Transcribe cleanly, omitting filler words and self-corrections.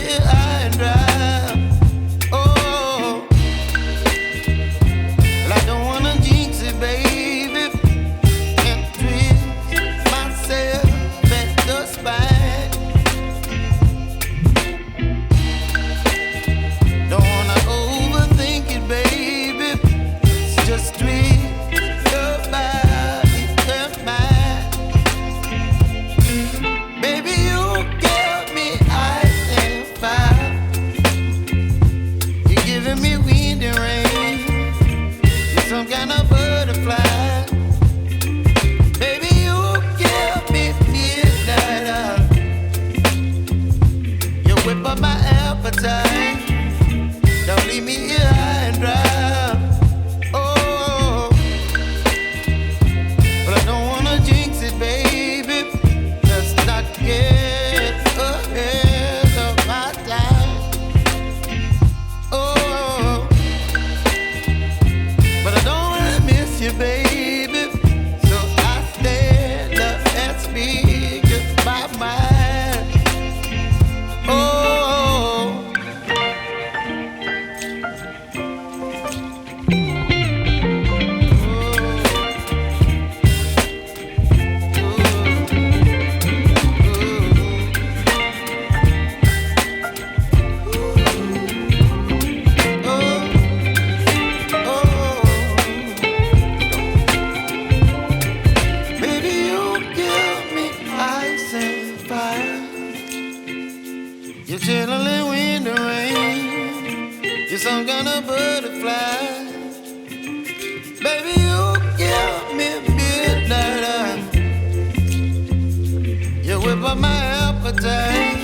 here high and dry. Oh, well, I don't wanna jinx it, baby, and twist myself at the spine. Don't wanna overthink it, baby. It's just twist your body and mine. Baby, you give me ice and fire. You're giving me wind and rain. You're some kind of butterfly. Baby, you give me midnight. You whip up my appetite. Don't leave me here high and dry. Oh, but I don't wanna jinx it, baby. Let's not get ahead of my time. Oh, but I don't wanna miss you, baby. So I stand up and speak just my mind. Oh. Baby, you give me ice and fire. You're chilling wind and rain. You're some kind of butterfly. Baby, you give me midnight. You whip up my appetite.